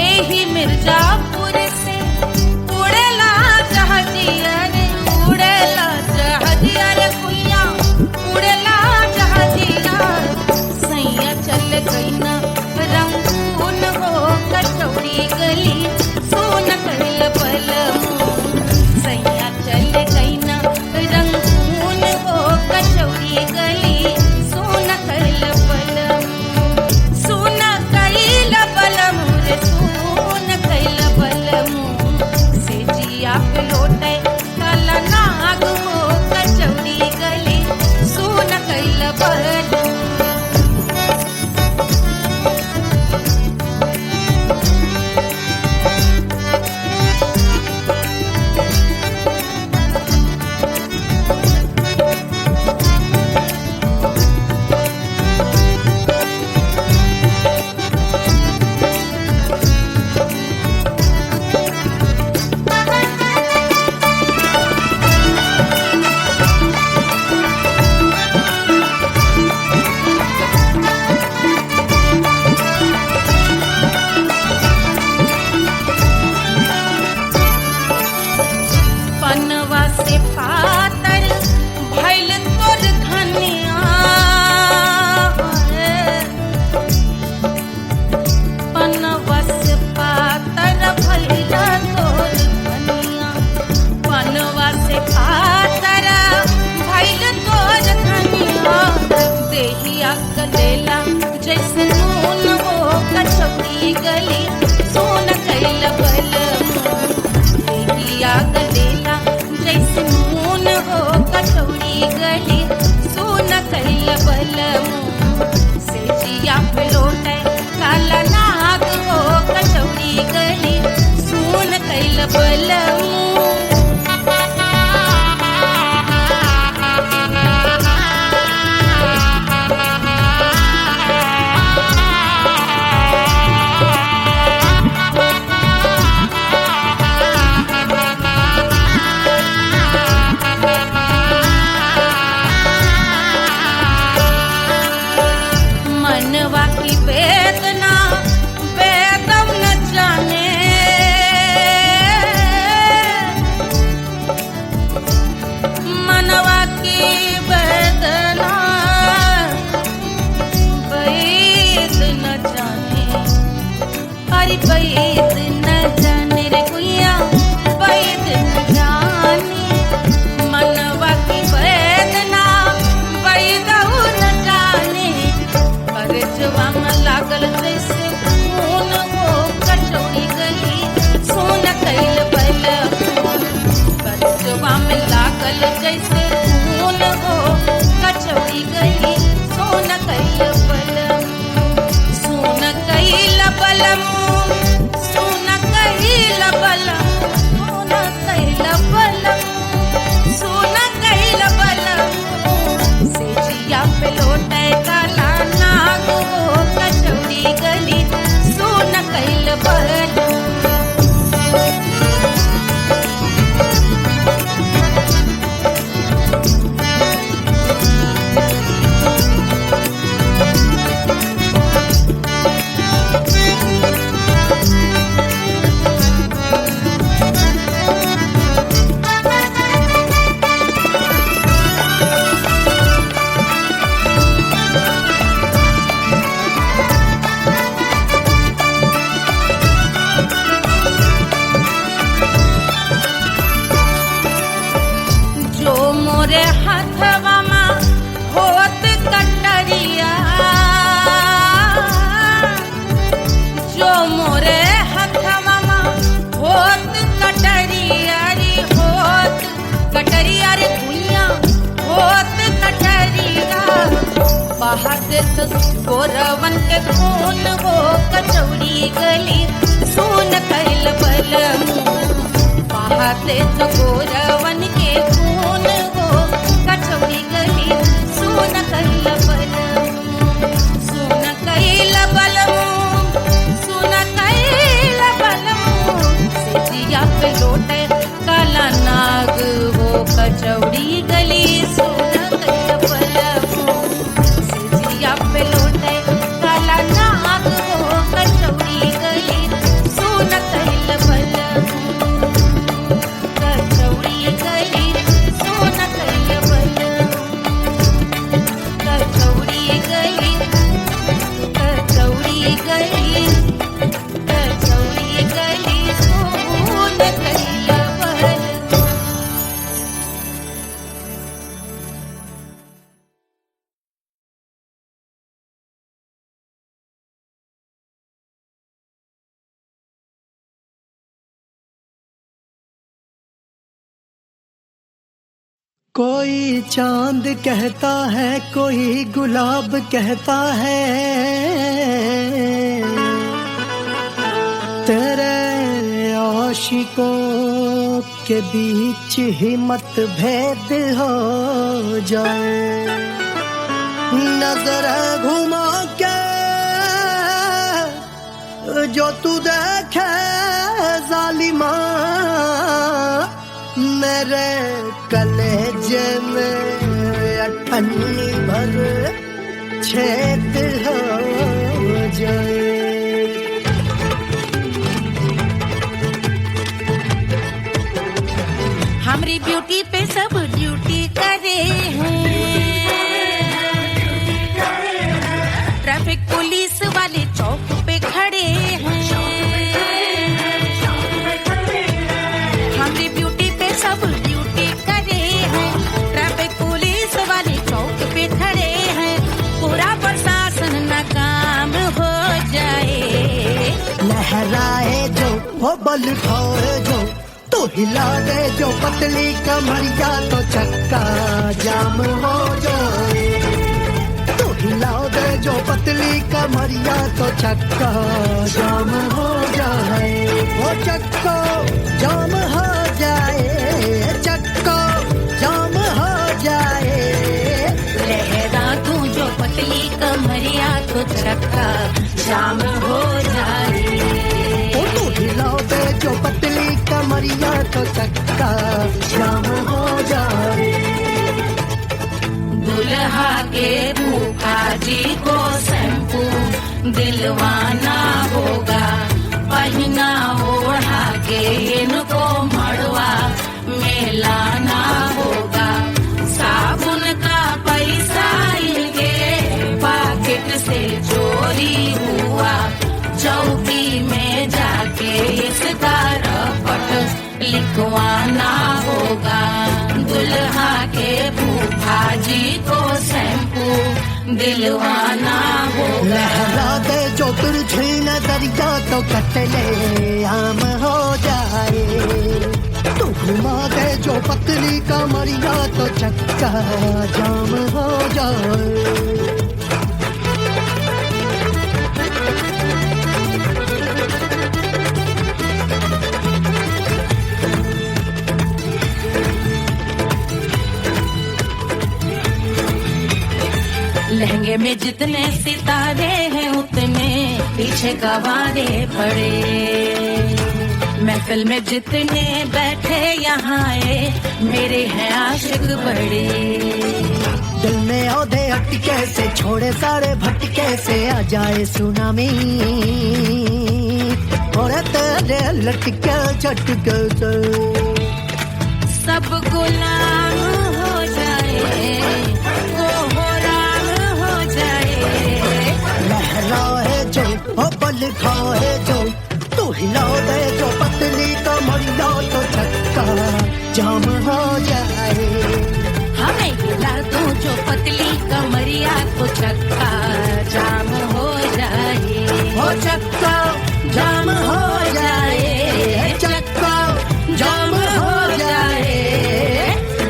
F: एही मिर्जापुर से उड़ला जहाजिया रे उड़ला जहाजिया रे कुइया उड़ला जहाजिया सैया चल गई ना रंगून हो कचौड़ी गली सोन कैल बलम सैया चल गई ना रंगून हो कचौड़ी गली सोन कैल बलम सोन कैल बलम रे सोन कैल बलम से जिया पे लोटे काला नाग हो कचौड़ी गली सोन कैल बलम पनवा से पातर भइल तोर धनिया पनवा से पातर भइल तोर धनिया पनवा से पातर भइल तोर धनिया देहिया गलेला जैसे नून हो कचौड़ी गली सोन कैल बलम देहिया गलेला जैसे नून हो कचौड़ी गली सोन कैल बलम से जिया पे लोटे काला नाग हो कचौड़ी गली सोन कैल बलम मनवा की वेदना वेदम न जाने मनवा की वेदना वैद न जाने अरे वैद न जाने रे गुइया वैद न जाने मनवा की वेदना वैद न जाने परजवा में लागल जैसे खून हो कचौड़ी गली सोन कैल बलम परजवा में लागल जैसे खून हो कचौड़ी गली सोन कैल बलम सोन कैल बलम सोन कैल बलम सोन कैल बलम सोन कैल बलम से जिया पे लोटे काला नाग हो कचौड़ी गली सोन कैल बलम देत गोरवन के खून वो कचौड़ी गली सोन कैल बलमू बहा देत गोरवन के खून वो कचौड़ी गली सोन कैल बलमू सोन कैल बलमू सोन कैल बलमू सिजिया पे लोटे काला नाग वो कचौड़ी गली सोन कैल बलमू सिजिया पे लोटे काला नाग वो कचौड़ी गली सोन कैल बलमू कचौड़ी गली सोन कैल बलमू कचौड़ी गली कचौड़ी गली कचौड़ी गली सोन कैल बलमू।
B: कोई चांद कहता है कोई गुलाब कहता है तेरे आशिकों के बीच ही मतभेद हो जाए नजर घुमा के जो तू देखे जालिमा मेरे कलेजे में अठन्नी भर छेद हो जाए
F: हमारी ब्यूटी पे सब ड्यूटी करे हैं ट्रैफिक पुलिस वाले चौक पे खड़े हैं हमारी ब्यूटी पे सब ड्यूटी करे हैं ट्रैफिक पुलिस वाले चौक पे खड़े हैं पूरा प्रशासन नाकाम हो जाए
B: लहराए जो वो बल खाए जो तो हिला दे जो पतली कमरिया तो चक्का जाम हो जाए तो हिला दे जो पतली कमरिया तो चक्का जाम हो जाए वो चक्का जाम हो जाए चक्का जाम हो जाए
F: लहरा तू जो पतली कमरिया तो चक्का जाम हो जाए
B: ओ तो हिला दे जो पतली कमरिया तो चक्का जाम हो जाए
F: दुल्हा के फूफा जी को शैम्पू दिलवाना होगा पहना ओढ़ा के इनको मड़वा में लाना होगा साबुन का पैसा इनके पाकिट से चोरी हुआ चौकी में जाके इसका रपट लिखवाना होगा दुल्हा के फूफा जी को शैम्पू दिलवाना होगा
B: लहरा दे जो तिरछी नजरिया तो कतले आम हो जाए तू घुमा दे जो पतली कमरिया तो चक्का जाम हो जाए
F: लहंगे में जितने सितारे हैं उतने पीछे गवारे पड़े महफिल में जितने बैठे यहाँ आए मेरे हैं आशिक बड़े
B: दिल में औधे अटके से छोड़े सारे भटके से आ जाए सुनामी और तेरे लटके झटके से
F: सब गुलाम हो जाए वो राम हो जाए
B: लहराए जो ओ बल खाए जो तू हिला दे जो पतली कमरिया तो चक्का जाम हो जाए
F: हमें हिला दो जो पतली कमरिया तो चक्का जाम हो जाए
B: हो चक्का जाम हो जाए चक्का जाम हो जाए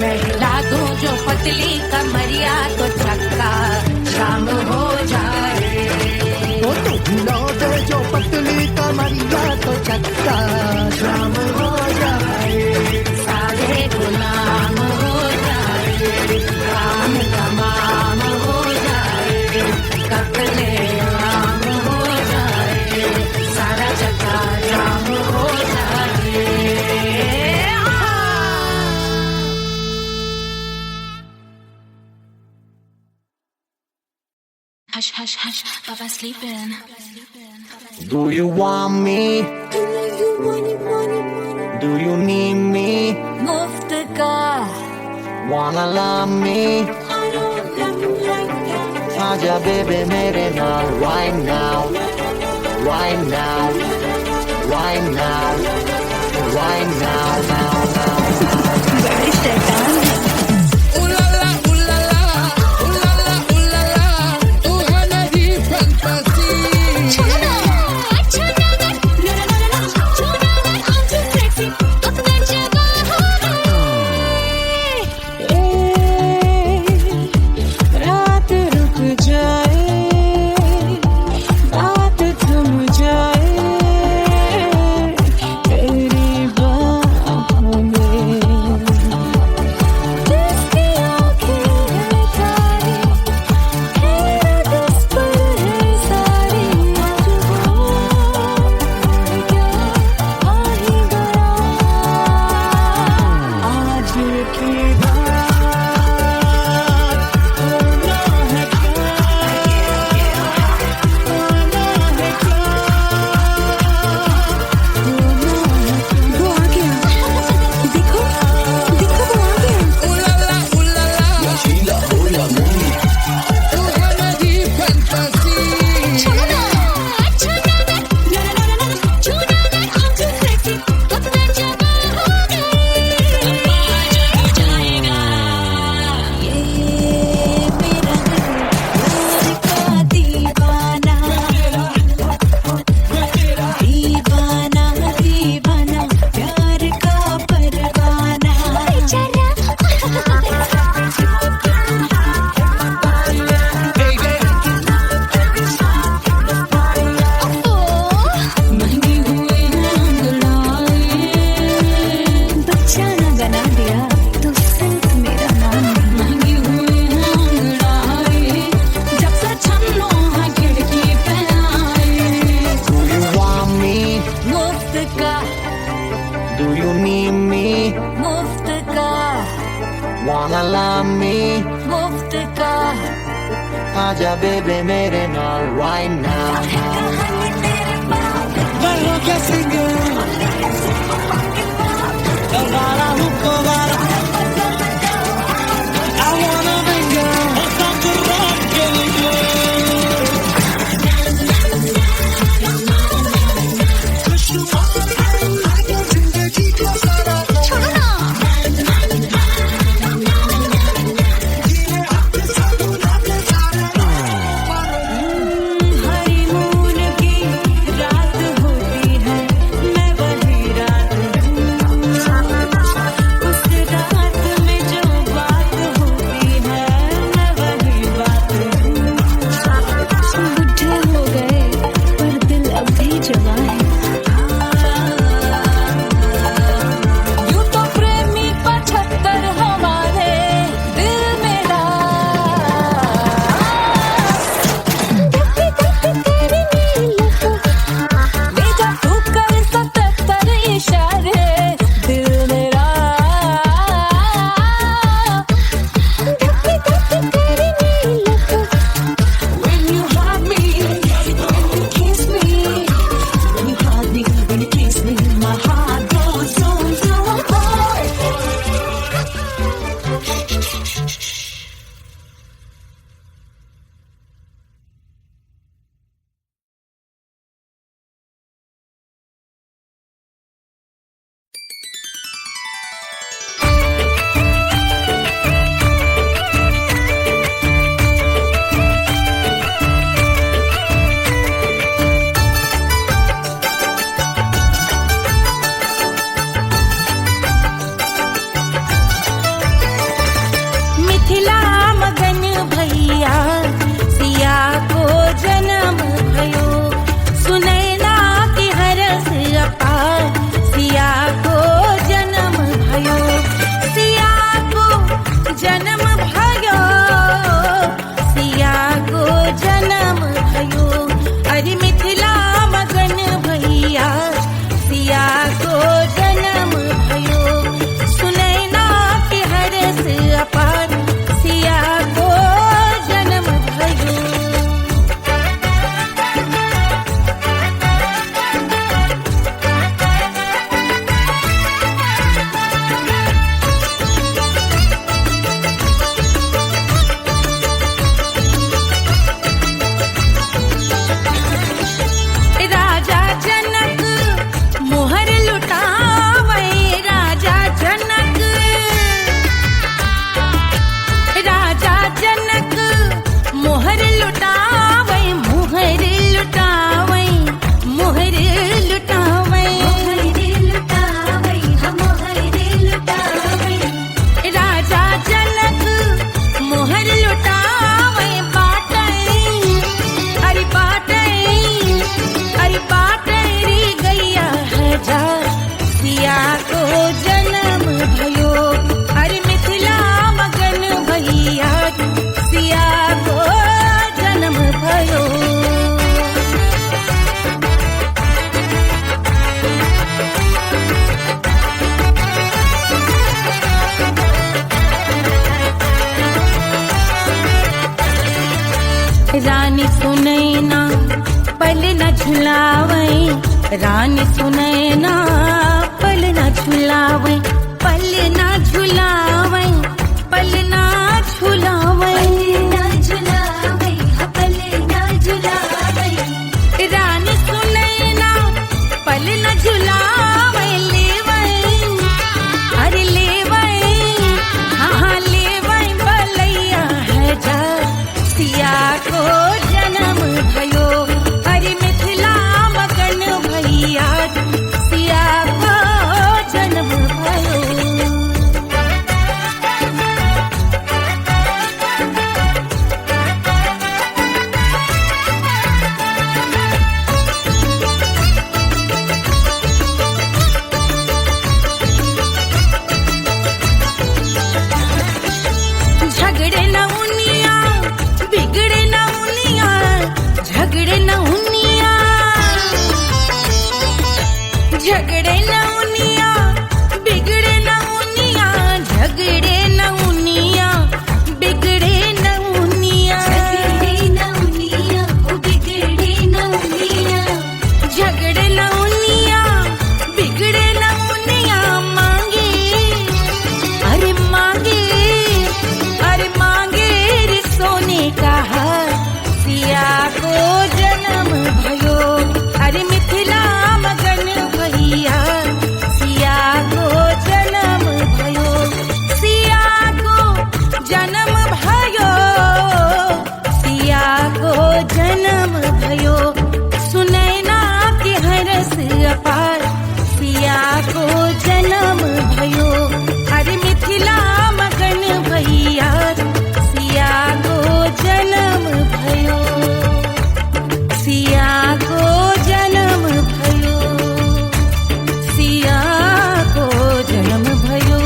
F: मैं हिला दूं जो पतली कमरिया तो चक्का जाम हो Hush, hush, hush, Papa's sleeping.
C: Do you want me? Do you need me?
G: मुफ्त का
C: Wanna love me? आजा बेबे मेरे नाल right now, right now, right now, right now, now, now.
G: बड़ी शैतान है।
C: Wanna love me?
G: मुफ्त का
C: आजा बेबे मेरे नाल right now.
F: रानी सुनैना पल न झुलावे, रानी सुनैना पल न झुलावे, पल न झुलावे, पल न झुलावे, पल न झुलावे, रानी सुनैना पल न झुलावे, लेवे अरे लेवे, हाँ लेवे बलैया है जा सिया को जन्म भयो, अरे मिथिला मगन भैया सिया को जन्म भयो। झगड़े न उनिया बिगड़े न उनिया, झगड़े न उनिया, झगड़े न उनिया बिगड़े न उनिया, झगड़े न उनिया बिगड़े न उनिया, झगड़े न उनिया बिगड़े न उनिया, झगड़े न उनिया बिगड़े न उनिया, मांगे अरे मांगे, अरे मांगे रे सोने का हार सिया को जन्म भयो, अरे मिथिला मगन भैया सिया को जन्म भयो, सिया को जन्म भयो, सिया को जन्म भयो, सुनैना के हरस अपार सिया को जन्म भयो, अरे मिथिला मगन भैया सिया को जन्म भयो, सिया को जन्म भयो, सिया को जन्म भयो,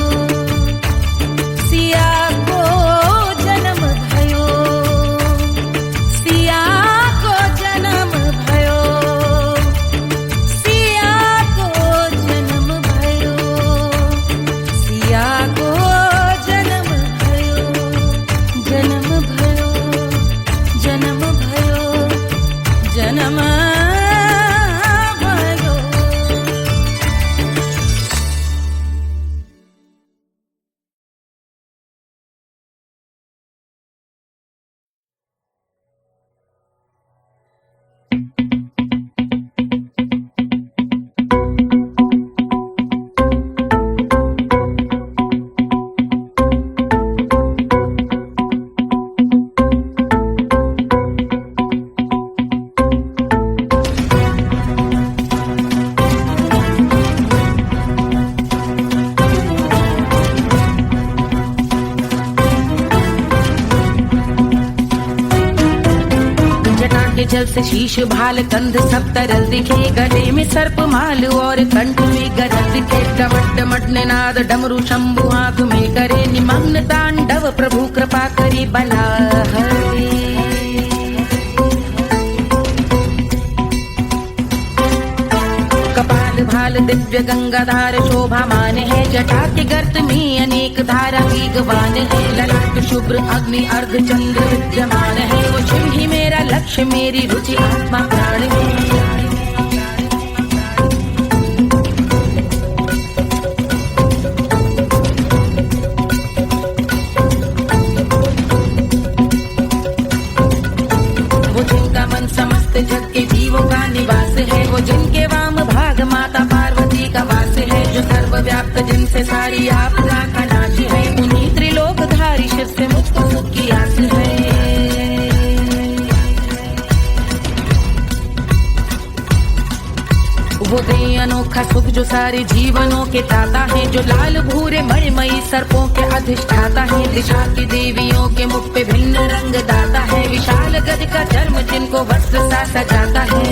F: सिया को जन्म भयो, सिया को जन्म भयो, सिया को जन्म भयो, सिया को जन्म भयो, जन्म भयो, जन्म भयो, जन्म भयो।
A: के जल से शीश भाल कंध सब तरल दिखे, गले में सर्प माल और कंठ में गरज दिखे, डमट डमट निनाद डमरू शंभु आंख में करे निमग्न तांडव, प्रभु कृपा करे बला हरे। कपाल भाल दिव्य गंगाधार शोभामान है, जटा के गर्त में अनेक धारा की गवान है, ललाट शुभ्र अग्नि अर्ध चंद्र विद्यमान है, वो शिव ही मेरा लक्ष्य मेरी रुचि आत्मा प्राण है। वो जिनका मन समस्त जग के जीवों का निवास है, वो जिनके वाम भाग माता पार्वती का वास है, जो सर्वव्याप्त जिनसे सारी आपदा का नाश है, उन्हीं त्रिलोकधारी शिव से मुझको सुख की आस है। वो दे अनोखा सुख जो सारे जीवनों के दाता है, जो लाल भूरे मणिमयी सर्पों के अधिष्ठाता है, दिशा की देवियों के मुख पे भिन्न रंग दाता है, विशाल गज का चर्म जिनको वस्त्र सा सजाता है।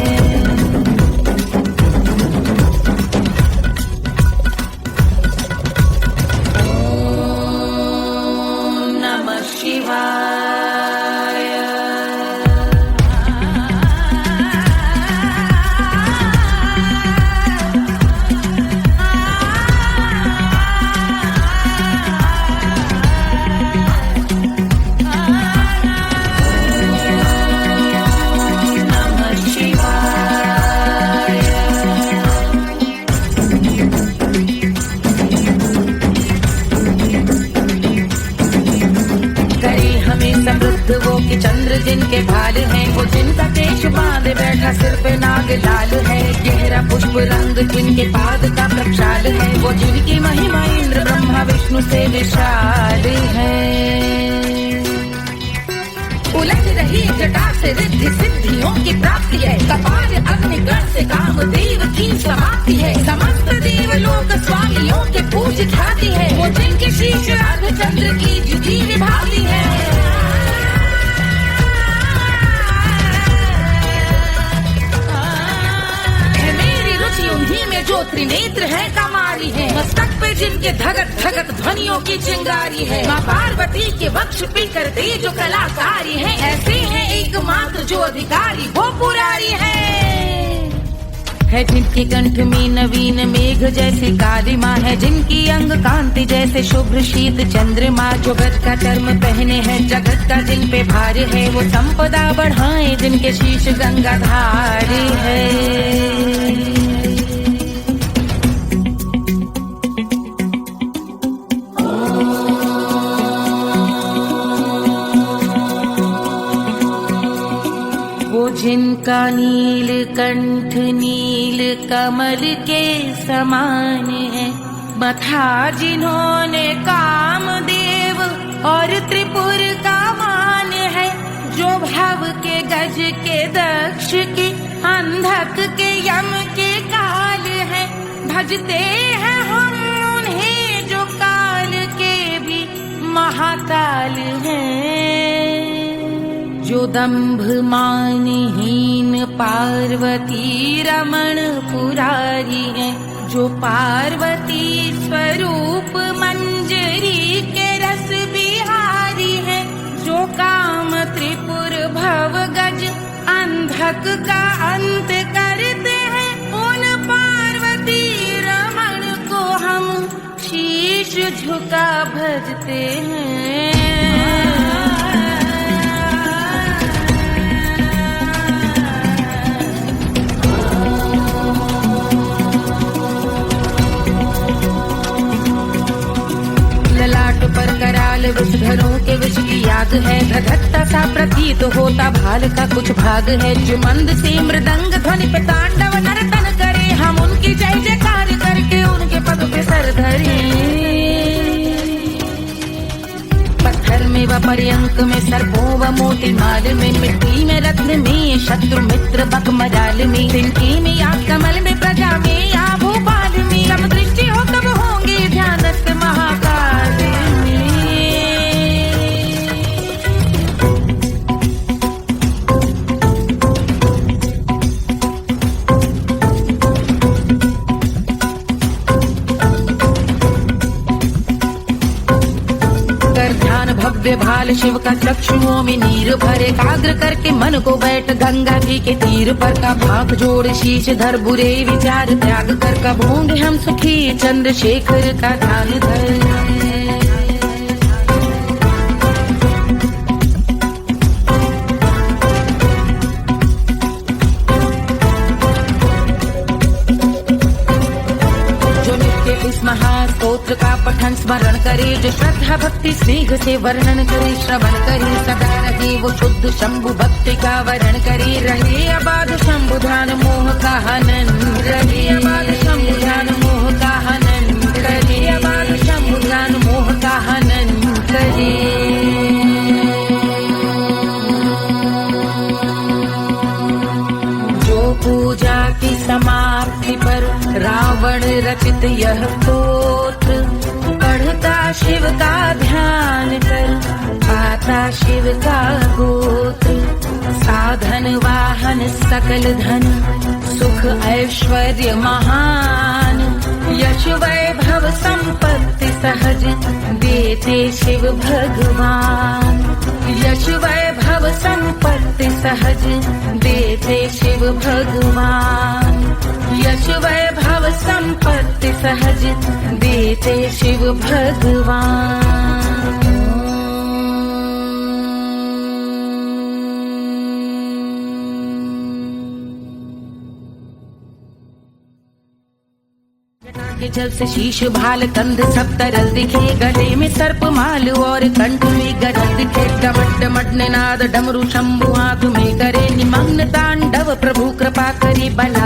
A: चंद्र जिनके भाल हैं, वो जिनका केश बांधे बैठा सिर पे नाग लाल है। गहरा पुष्प रंग जिनके पाद का प्रक्षाल है, वो जिनकी महिमा इंद्र ब्रह्मा विष्णु से विशाल है। उलझ रही जटा से रिद्धि सिद्धियों की प्राप्ति है, कपाल अग्निगण से कामदेव की समाप्ति है। समस्त देवलोक स्वामियों के पूज ख्याति है, वो जिनके शीश अर्धचंद्र की जुटी निभाती है। मेरी रुचि उन्हीं में जो त्रिनेत्र है कमारी है, मस्तक पे जिनके धगत धगत ध्वनियों की चिंगारी है। माँ पार्वती के वक्ष पे करते जो कलाकारी है, ऐसे हैं एकमात्र जो अधिकारी वो पुरारी है। जिनके कंठ में नवीन मेघ जैसी काली माँ है, जिनकी अंग कांति जैसे शुभ्र शीत चंद्रमा। जो गज का चर्म पहने हैं जगत का जिन पे भार है, वो संपदा बढ़ाए जिनके शीश गंगाधार है। जिनका नील कंठ नील कमल के समान है, मथा जिन्होंने कामदेव और त्रिपुर का मान है। जो भव के गज के दक्ष के अंधक के यम के काल है, भजते हैं हम उन्हें जो काल के भी महाकाल हैं। जो दंभ मानहीन पार्वती रमण पुरारी है, जो पार्वती स्वरूप मंजरी के रस बिहारी है। जो काम त्रिपुर भव गज अंधक का अंत करते हैं, उन पार्वती रमण को हम शीश झुका भजते हैं। पर कराल विषधरों के विष की याद है, धधकता सा प्रतीत होता भाल का कुछ भाग है। जो मंद से मृदंग ध्वनि पे तांडव नर्तन करे, हम उनकी जय जयकार करके उनके पद पे सर धरे। पत्थर में व पर्यंक में सर्पों व मोती माल में, मिट्टी में रत्न में शत्रु मित्र बक मजाल में, तिनकी में या कमल में प्रजा में या भोपाल में। जब दृष्टि हो तब होंगे ध्यानस्थ महाकाल में। भव्य भाल शिव का चक्षुओं में नीर भरे, एकाग्र करके मन को बैठ गंगा जी के तीर पर। का भाग जोड़ शीश धर बुरे विचार त्याग कर, कब होंगे हम सुखी चंद्रशेखर का ध्यान धर। महास्तोत्र का पठन स्मरण करे, जो श्रद्धा भक्ति स्नेह से वर्णन करे, श्रवण करे सदा रहे वो शुद्ध शंभु भक्ति का वरण करे। रहे अबाध शंभु ध्यान मोह का हनन, रहे अबाध शंभु ध्यान मोह का हनन, रहे अबाध शंभु ध्यान मोह का हनन करे। पूजा की समाप्ति पर रावण रचित यह स्तोत्र, पढ़ता शिव का ध्यान कर पाता शिव का गोत्र। साधन वाहन सकल धन सुख ऐश्वर्य महान, यश वैभव संपत्ति सहज देते शिव भगवान। यश वैभव संपत्ति सहज देते शिव भगवान। यश वैभव संपत्ति सहज देते शिव भगवान। के जल से शीश भाल कंध सब तरल दिखे गले में सर्प माल और कंठ में गरल दिखे डमट डमट निनाद डमरू शंभु आंख में करे निमग्न तांडव प्रभु कृपा करे बना